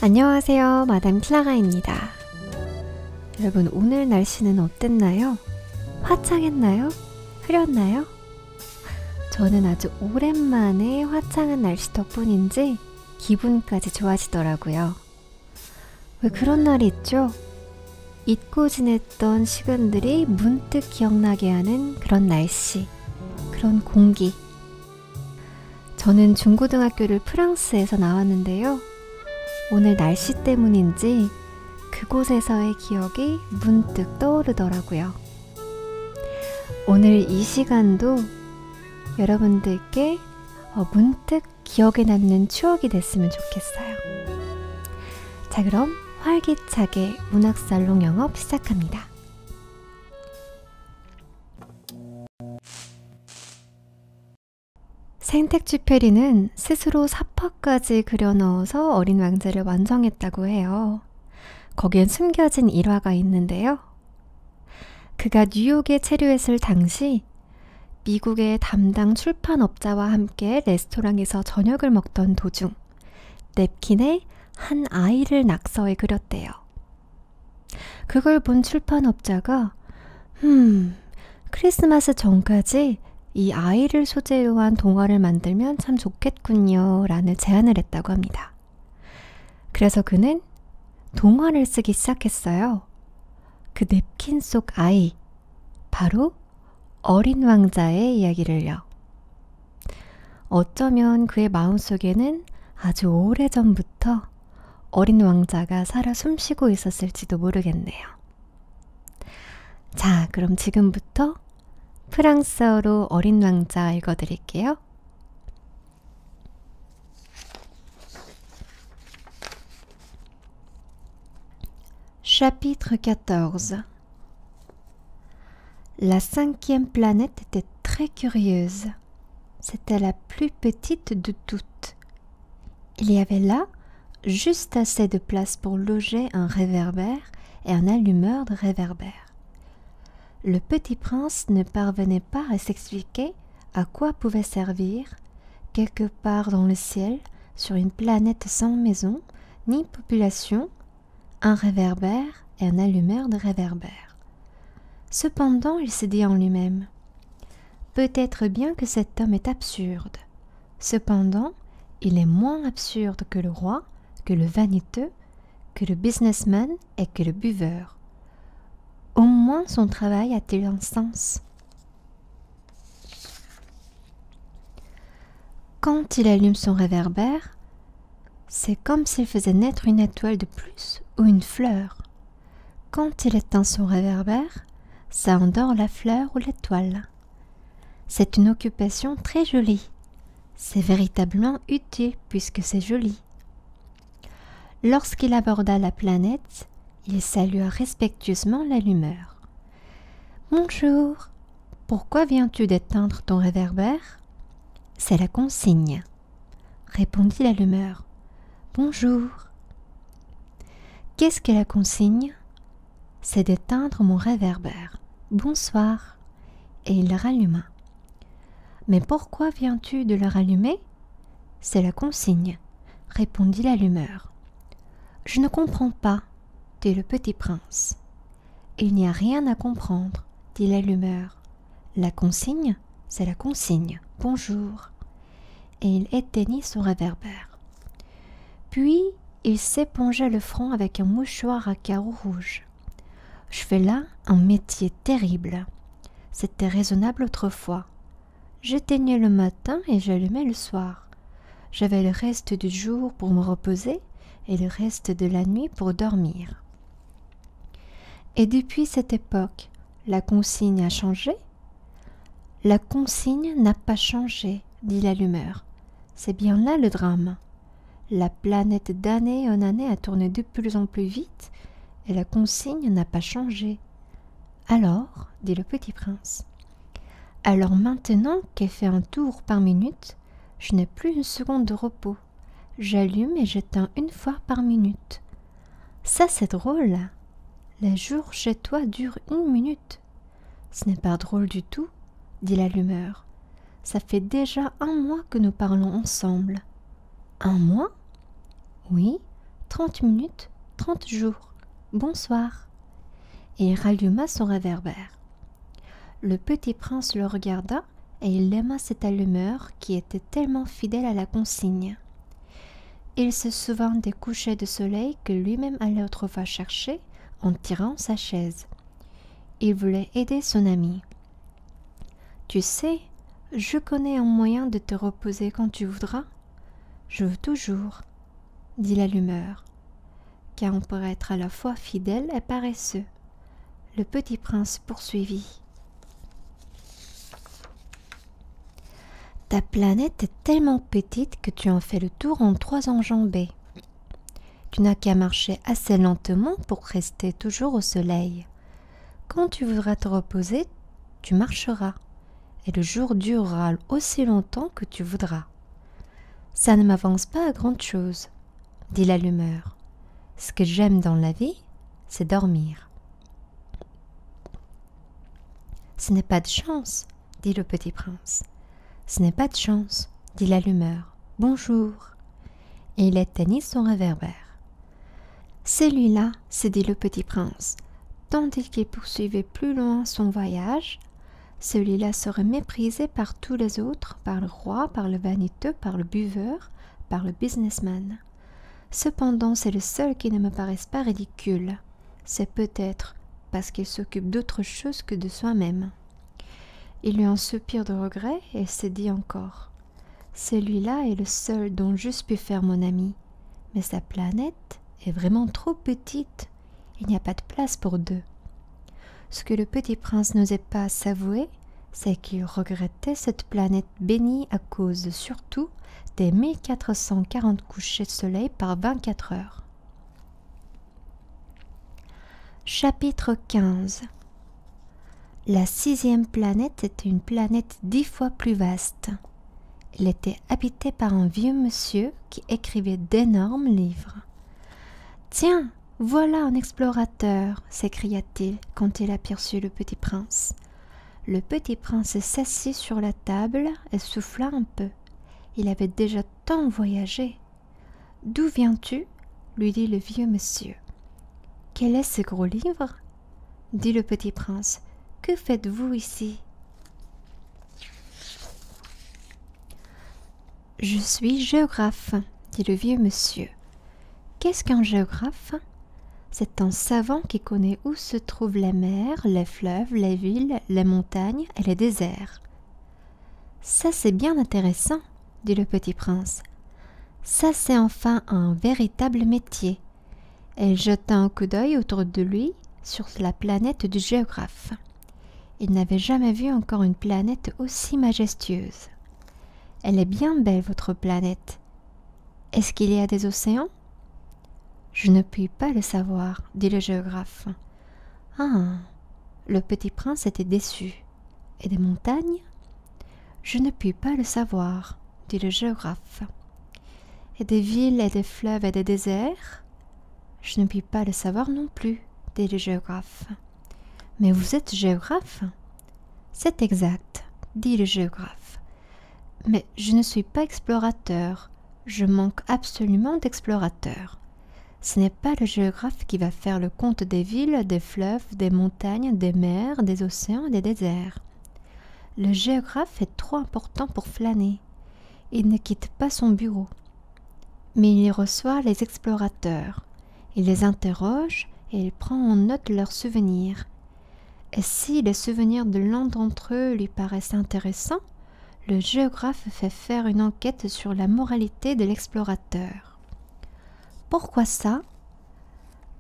안녕하세요, 마담 클라라입니다. 여러분, 오늘 날씨는 어땠나요? 화창했나요? 흐렸나요? 저는 아주 오랜만에 화창한 날씨 덕분인지 기분까지 좋아지더라고요. 왜 그런 날이 있죠? 잊고 지냈던 시간들이 문득 기억나게 하는 그런 날씨, 그런 공기. 저는 중고등학교를 프랑스에서 나왔는데요. 오늘 날씨 때문인지 그곳에서의 기억이 문득 떠오르더라고요. 오늘 이 시간도 여러분들께 문득 기억에 남는 추억이 됐으면 좋겠어요. 자, 그럼 활기차게 문학살롱 영업 시작합니다. 생텍쥐페리는 스스로 사파까지 그려 넣어서 어린 왕자를 완성했다고 해요. 거기엔 숨겨진 일화가 있는데요. 그가 뉴욕에 체류했을 당시 미국의 담당 출판업자와 함께 레스토랑에서 저녁을 먹던 도중 냅킨에 한 아이를 낙서해 그렸대요. 그걸 본 출판업자가 크리스마스 전까지 이 아이를 소재로 한 동화를 만들면 참 좋겠군요 라는 제안을 했다고 합니다. 그래서 그는 동화를 쓰기 시작했어요. 그 냅킨 속 아이, 바로 어린 왕자의 이야기를요. 어쩌면 그의 마음속에는 아주 오래전부터 어린 왕자가 살아 숨쉬고 있었을지도 모르겠네요. 자, 그럼 지금부터 프랑스어로 어린 왕자 읽어드릴게요. Chapitre 14. La 5e planète était très curieuse. C'était la plus petite de toutes. Il y avait là juste assez de place pour loger un réverbère et un allumeur de réverbère. Le petit prince ne parvenait pas à s'expliquer à quoi pouvait servir, quelque part dans le ciel, sur une planète sans maison, ni population, un réverbère et un allumeur de réverbère. Cependant, il se dit en lui-même « Peut-être bien que cet homme est absurde. Cependant, il est moins absurde que le roi, que le vaniteux, que le businessman et que le buveur. Au moins son travail a-t-il un sens. » Quand il allume son réverbère, c'est comme s'il faisait naître une étoile de plus ou une fleur. Quand il éteint son réverbère, ça endort la fleur ou l'étoile. C'est une occupation très jolie. C'est véritablement utile puisque c'est joli. Lorsqu'il aborda la planète, il salua respectueusement l'allumeur. « Bonjour, pourquoi viens-tu d'éteindre ton réverbère ?»« C'est la consigne, » répondit l'allumeur. « Bonjour. »« Qu'est-ce que la consigne ?»« C'est d'éteindre mon réverbère. Bonsoir. » Et il le ralluma. « Mais pourquoi viens-tu de le rallumer ?»« C'est la consigne, » répondit l'allumeur. « Je ne comprends pas, » dit le petit prince. « Il n'y a rien à comprendre, » dit l'allumeur. « La consigne, c'est la consigne. Bonjour. » Et il éteignit son réverbère. Puis, il s'épongea le front avec un mouchoir à carreaux rouges. « Je fais là un métier terrible. C'était raisonnable autrefois. J'éteignais le matin et j'allumais le soir. J'avais le reste du jour pour me reposer et le reste de la nuit pour dormir. Et depuis cette époque, la consigne a changé ? » ?»« La consigne n'a pas changé, » dit l'allumeur. « C'est bien là le drame. La planète d'année en année a tourné de plus en plus vite et la consigne n'a pas changé. »« Alors, » dit le petit prince, « alors maintenant qu'elle fait un tour par minute, je n'ai plus une seconde de repos. J'allume et j'éteins une fois par minute. Ça, c'est drôle. Les jours chez toi durent 1 minute. Ce n'est pas drôle du tout, dit l'allumeur. Ça fait déjà 1 mois que nous parlons ensemble. 1 mois ? Oui, 30 minutes, 30 jours. Bonsoir. » Et il ralluma son réverbère. Le petit prince le regarda et il aima cet allumeur qui était tellement fidèle à la consigne. Il se souvint des couchers de soleil que lui-même allait autrefois chercher en tirant sa chaise. Il voulait aider son ami. « Tu sais, je connais un moyen de te reposer quand tu voudras. »« Je veux toujours, » dit l'allumeur, car on pourrait être à la fois fidèle et paresseux. Le petit prince poursuivit. « Ta planète est tellement petite que tu en fais le tour en 3 enjambées. Tu n'as qu'à marcher assez lentement pour rester toujours au soleil. Quand tu voudras te reposer, tu marcheras, et le jour durera aussi longtemps que tu voudras. »« Ça ne m'avance pas à grande chose, » dit l'allumeur. « Ce que j'aime dans la vie, c'est dormir. »« Ce n'est pas de chance, » dit le petit prince. « Ce n'est pas de chance, » dit l'allumeur. « Bonjour. » Et il éteignit son réverbère. « Celui-là, » se dit le petit prince, tandis qu'il poursuivait plus loin son voyage, celui-là serait méprisé par tous les autres, par le roi, par le vaniteux, par le buveur, par le businessman. Cependant, c'est le seul qui ne me paraisse pas ridicule. C'est peut-être parce qu'il s'occupe d'autre chose que de soi-même. Il eut un soupir de regret et se dit encore : celui-là est le seul dont j'eusse pu faire mon ami, mais sa planète est vraiment trop petite. Il n'y a pas de place pour 2. Ce que le petit prince n'osait pas s'avouer, c'est qu'il regrettait cette planète bénie à cause surtout des 1440 couchers de soleil par 24 heures. Chapitre 15. La 6e planète était une planète 10 fois plus vaste. Elle était habitée par un vieux monsieur qui écrivait d'énormes livres. « Tiens, voilà un explorateur !» s'écria-t-il quand il aperçut le petit prince. Le petit prince s'assit sur la table et souffla un peu. Il avait déjà tant voyagé. « D'où viens-tu » lui dit le vieux monsieur. « Quel est ce gros livre » dit le petit prince. « Que faites-vous ici ?»« Je suis géographe » dit le vieux monsieur. « Qu'est-ce qu'un géographe ?» C'est un savant qui connaît où se trouvent les mers, les fleuves, les villes, les montagnes et les déserts. « Ça, c'est bien intéressant, » dit le petit prince. « Ça, c'est enfin un véritable métier. » Et il jeta un coup d'œil autour de lui sur la planète du géographe. Il n'avait jamais vu encore une planète aussi majestueuse. « Elle est bien belle, votre planète. Est-ce qu'il y a des océans ?»« Je ne puis pas le savoir, » dit le géographe. « Ah !» Le petit prince était déçu. « Et des montagnes ?»« Je ne puis pas le savoir, » dit le géographe. « Et des villes et des fleuves et des déserts ?»« Je ne puis pas le savoir non plus, » dit le géographe. « Mais vous êtes géographe ?»« C'est exact, » dit le géographe. « Mais je ne suis pas explorateur. Je manque absolument d'explorateurs. Ce n'est pas le géographe qui va faire le compte des villes, des fleuves, des montagnes, des mers, des océans et des déserts. Le géographe est trop important pour flâner. Il ne quitte pas son bureau. Mais il y reçoit les explorateurs. Il les interroge et il prend en note leurs souvenirs. Et si les souvenirs de l'un d'entre eux lui paraissent intéressants, le géographe fait faire une enquête sur la moralité de l'explorateur. Pourquoi ça ?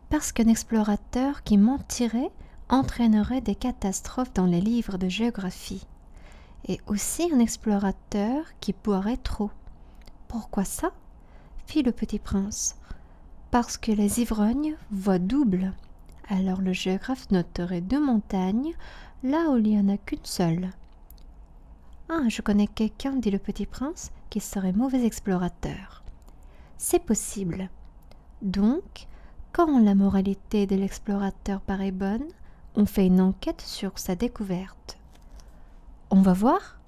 Parce qu'un explorateur qui mentirait entraînerait des catastrophes dans les livres de géographie. Et aussi un explorateur qui boirait trop. Pourquoi ça ? Fit le petit prince. Parce que les ivrognes voient double. Alors le géographe noterait 2 montagnes là où il n'y en a qu'une seule. Ah, je connais quelqu'un, dit le petit prince, qui serait mauvais explorateur. C'est possible. Donc, quand la moralité de l'explorateur paraît bonne, on fait une enquête sur sa découverte. On va voir ?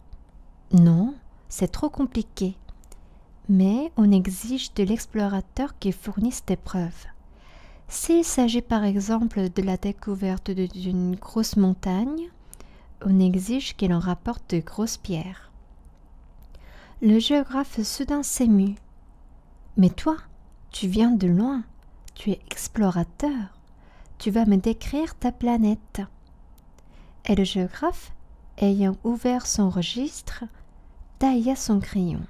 Non, c'est trop compliqué. mais on exige de l'explorateur qu'il fournisse des preuves. S'il s'agit par exemple de la découverte d'une grosse montagne, on exige qu'il en rapporte de grosses pierres. Le géographe soudain s'émut. « Mais toi, tu viens de loin, tu es explorateur, tu vas me décrire ta planète. » Et le géographe, ayant ouvert son registre, tailla son crayon.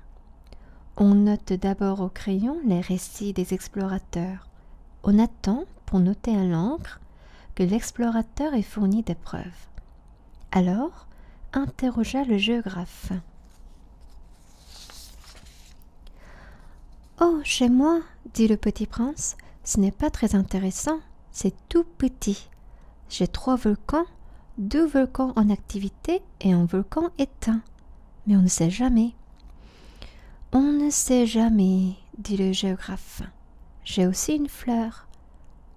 On note d'abord au crayon les récits des explorateurs. On attend, pour noter à l'encre, que l'explorateur ait fourni des preuves. Alors, interrogea le géographe. « Oh, chez moi, dit le petit prince, ce n'est pas très intéressant, c'est tout petit. J'ai 3 volcans, 2 volcans en activité et un volcan éteint. Mais on ne sait jamais. » « On ne sait jamais, dit le géographe. J'ai aussi une fleur. »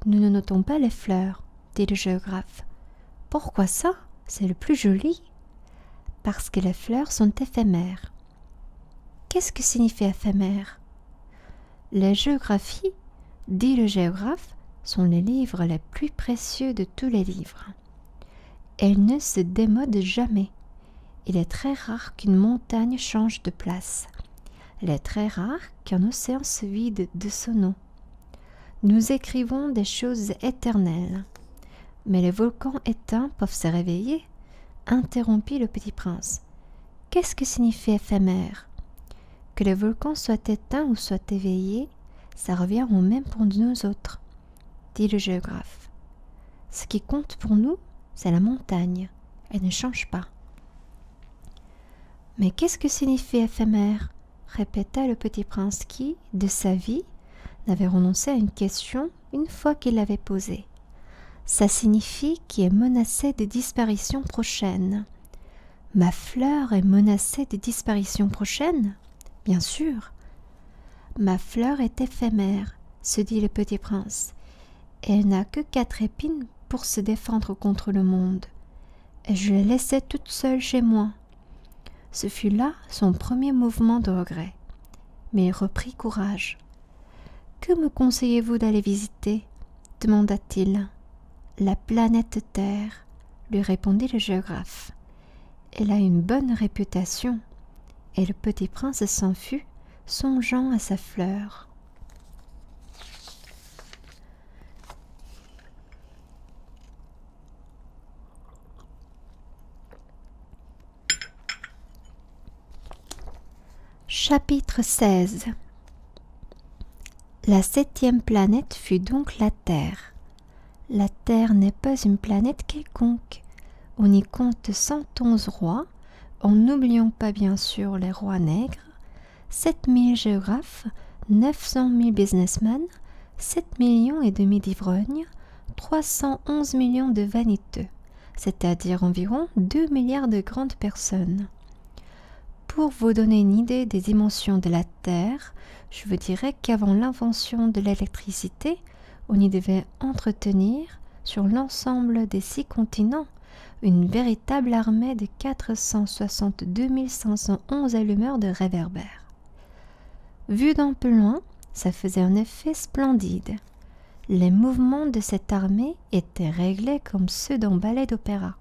« Nous ne notons pas les fleurs, dit le géographe. « Pourquoi ça? C'est le plus joli. » « Parce que les fleurs sont éphémères. » « Qu'est-ce que signifie éphémère? » « Les géographies, dit le géographe, sont les livres les plus précieux de tous les livres. Elles ne se démodent jamais. Il est très rare qu'une montagne change de place. Il est très rare qu'un océan se vide de son eau. Nous écrivons des choses éternelles. Mais les volcans éteints peuvent se réveiller, interrompit le petit prince. Qu'est-ce que signifie éphémère? Que les volcans soient éteints ou soient éveillés, ça revient au même pour nous autres, dit le géographe. Ce qui compte pour nous, c'est la montagne. Elle ne change pas. Mais qu'est-ce que signifie éphémère? Répéta le petit prince qui, de sa vie, n'avait renoncé à une question une fois qu'il l'avait posée. Ça signifie qu'il est menacé de disparition prochaine. Ma fleur est menacée de disparition prochaine? Bien sûr. Ma fleur est éphémère, se dit le petit prince. Elle n'a que 4 épines pour se défendre contre le monde. Et je l'ai laissée toute seule chez moi. Ce fut là son premier mouvement de regret. Mais il reprit courage. « Que me conseillez-vous d'aller visiter ?» demanda-t-il. « La planète Terre, » lui répondit le géographe. « Elle a une bonne réputation. » Et le petit prince s'en fut, songeant à sa fleur. Chapitre 16. La 7e planète fut donc la Terre. La Terre n'est pas une planète quelconque. On y compte 111 rois, en n'oubliant pas bien sûr les rois nègres, 7000 géographes, 900 000 businessmen, 7 millions et demi d'ivrognes, 311 millions de vaniteux, c'est-à-dire environ 2 milliards de grandes personnes. Pour vous donner une idée des dimensions de la Terre, je vous dirais qu'avant l'invention de l'électricité, on y devait entretenir, sur l'ensemble des 6 continents, une véritable armée de 462 511 allumeurs de réverbères. Vu d'un peu loin, ça faisait un effet splendide. Les mouvements de cette armée étaient réglés comme ceux d'un ballet d'opéra.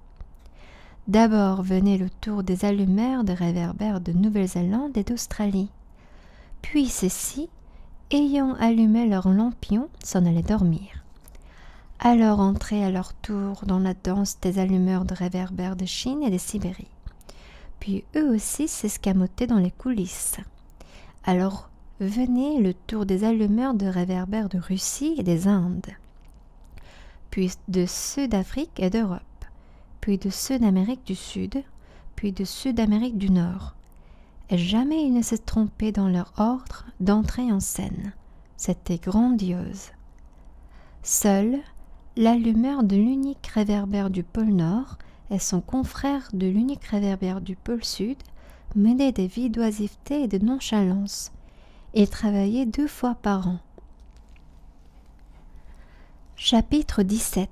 D'abord venait le tour des allumeurs de réverbères de Nouvelle-Zélande et d'Australie. Puis ceux-ci, ayant allumé leurs lampions, s'en allaient dormir. Alors entraient à leur tour dans la danse des allumeurs de réverbères de Chine et de Sibérie. Puis eux aussi s'escamotaient dans les coulisses. Alors venait le tour des allumeurs de réverbères de Russie et des Indes. Puis de ceux d'Afrique et d'Europe. Puis de ceux d'Amérique du Sud, puis de ceux d'Amérique du Nord. Et jamais ils ne se trompaient dans leur ordre d'entrée en scène. C'était grandiose. Seul, l'allumeur de l'unique réverbère du pôle Nord et son confrère de l'unique réverbère du pôle Sud menaient des vies d'oisiveté et de nonchalance. Ils travaillaient 2 fois par an. Chapitre 17.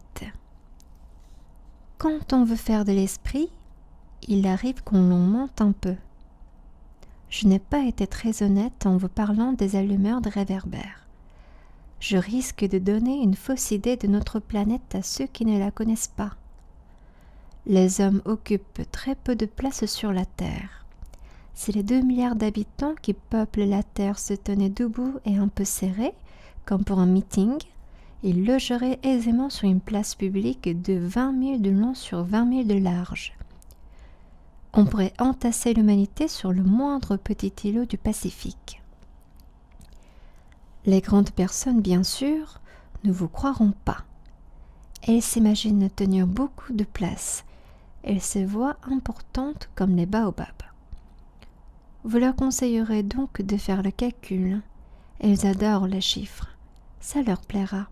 Quand on veut faire de l'esprit, il arrive qu'on l'en monte un peu. je n'ai pas été très honnête en vous parlant des allumeurs de réverbères. Je risque de donner une fausse idée de notre planète à ceux qui ne la connaissent pas. Les hommes occupent très peu de place sur la Terre. Si les 2 milliards d'habitants qui peuplent la Terre se tenaient debout et un peu serrés, comme pour un meeting, ils logeraient aisément sur une place publique de 20 000 de long sur 20 000 de large. On pourrait entasser l'humanité sur le moindre petit îlot du Pacifique. Les grandes personnes, bien sûr, ne vous croiront pas. Elles s'imaginent tenir beaucoup de place. Elles se voient importantes comme les baobabs. Vous leur conseillerez donc de faire le calcul. Elles adorent les chiffres. Ça leur plaira.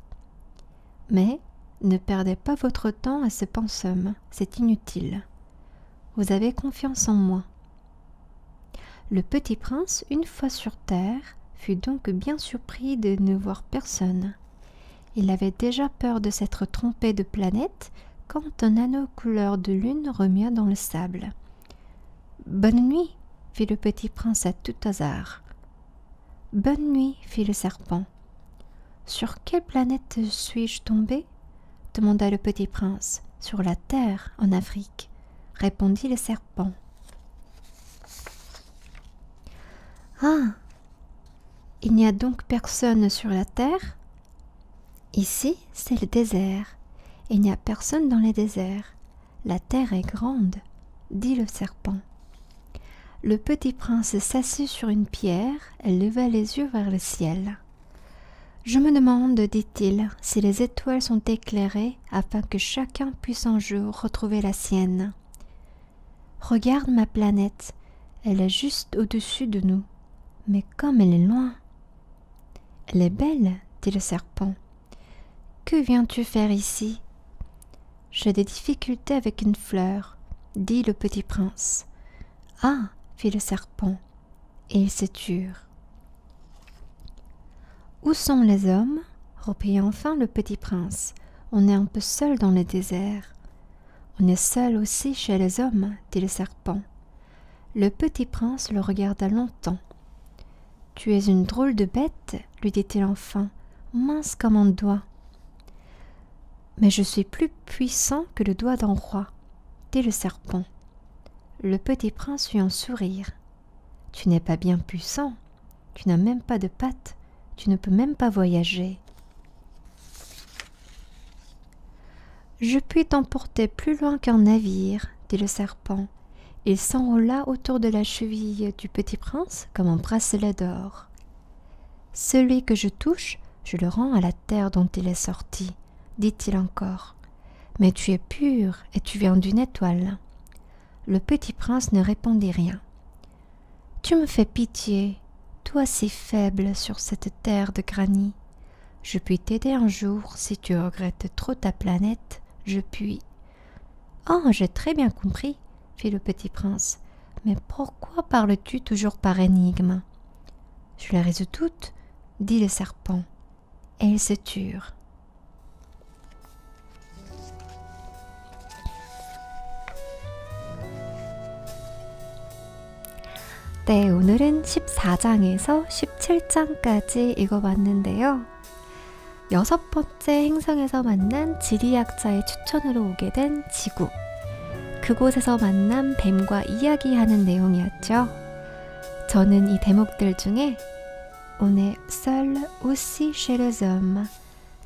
Mais ne perdez pas votre temps à ce pensum, c'est inutile. Vous avez confiance en moi. Le petit prince, une fois sur terre, fut donc bien surpris de ne voir personne. Il avait déjà peur de s'être trompé de planète quand un anneau couleur de lune remua dans le sable. « Bonne nuit !» fit le petit prince à tout hasard. « Bonne nuit !» fit le serpent. « Sur quelle planète suis-je tombé ?» demanda le petit prince. « Sur la terre, en Afrique. » répondit le serpent. « Ah, il n'y a donc personne sur la terre ? Ici, c'est le désert. Il n'y a personne dans les déserts. La terre est grande, dit le serpent. Le petit prince s'assit sur une pierre et leva les yeux vers le ciel. « Je me demande, dit-il, si les étoiles sont éclairées afin que chacun puisse un jour retrouver la sienne. Regarde ma planète, elle est juste au-dessus de nous, mais comme elle est loin. »« Elle est belle, dit le serpent. Que viens-tu faire ici ?»« J'ai des difficultés avec une fleur, dit le petit prince. »« Ah, fit le serpent, et ils se turent. « Où sont les hommes ?» reprit enfin le petit prince. « On est un peu seul dans le désert. »« On est seul aussi chez les hommes, dit le serpent. Le petit prince le regarda longtemps. « Tu es une drôle de bête, lui dit-il enfin, mince comme un doigt. »« Mais je suis plus puissant que le doigt d'un roi, dit le serpent. Le petit prince eut un sourire. « Tu n'es pas bien puissant, tu n'as même pas de pattes, tu ne peux même pas voyager. »« Je puis t'emporter plus loin qu'un navire, dit le serpent. Il s'enroula autour de la cheville du petit prince comme un bracelet d'or. « Celui que je touche, je le rends à la terre dont il est sorti, dit-il encore. Mais tu es pur et tu viens d'une étoile. » Le petit prince ne répondit rien. « Tu me fais pitié, toi si faible sur cette terre de granit. Je puis t'aider un jour si tu regrettes trop ta planète, je puis. »« Oh, j'ai très bien compris, fit le petit prince. Mais pourquoi parles-tu toujours par énigme ? » ?»« Je les résous toutes, dit le serpent, et ils se turent. 네, 오늘은 14장에서 17장까지 읽어봤는데요. 6번째 행성에서 만난 지리학자의 추천으로 오게 된 지구. 그곳에서 만난 뱀과 이야기하는 내용이었죠. 저는 이 대목들 중에 On est seul aussi chez les hommes.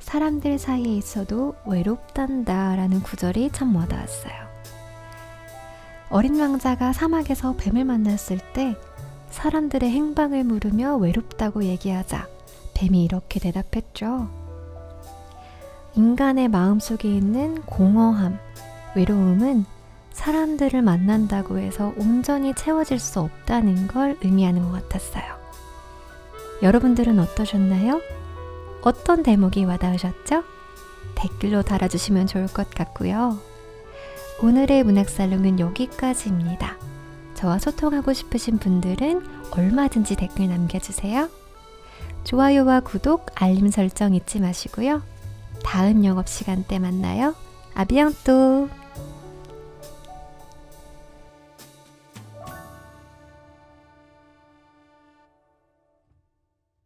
사람들 사이에 있어도 외롭단다 라는 구절이 참 와닿았어요. 어린 왕자가 사막에서 뱀을 만났을 때 사람들의 행방을 물으며 외롭다고 얘기하자 뱀이 이렇게 대답했죠. 인간의 마음속에 있는 공허함, 외로움은 사람들을 만난다고 해서 온전히 채워질 수 없다는 걸 의미하는 것 같았어요. 여러분들은 어떠셨나요? 어떤 대목이 와닿으셨죠? 댓글로 달아주시면 좋을 것 같고요. 오늘의 문학살롱은 여기까지입니다. 저와 소통하고 싶으신 분들은 얼마든지 댓글 남겨주세요. 좋아요와 구독, 알림 설정 잊지 마시고요. 다음 영업시간 때 만나요. 아비앙또!